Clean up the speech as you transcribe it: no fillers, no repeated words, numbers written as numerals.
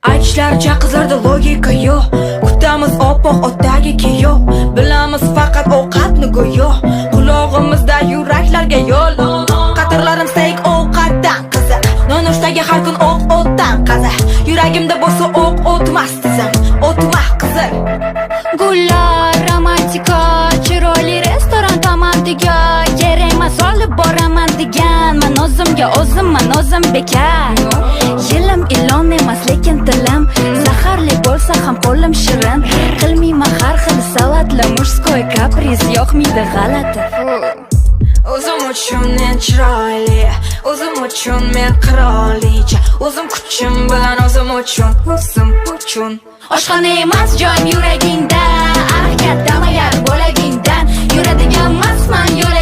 Aytishlaricha qizlarda logika yo'q. Kutamiz oppoq otdagi kiyov. Bilamiz faqat ovqatni go'yo. Qulog'imizda yuraklarga yo'l. Qatorlarim steak ovqatdan qiziq. Nonushtaga har kun o'tdan qaza. Yuragimda bo'lsa o'tmas tizim. O'tmas qiziq. Gullar romantika, chiroyli restoran tomondiga. Kerakmas olib boraman deganman o'zim bekar. Yilim ilon emas lekin tilim zaharli bo'lsa ham qo'lim shirin. Qilmayman har xil salatli murskoy kapriz yo'qmidi g'alati. O'zim uchun men chiroyli, o'zim uchun men qirolicha, o'zim kuchim bilan o'zim uchun. Oshxona emas joyim yuragingda, kattama yar bo'lagingdan. Yuradigan emasman yo'l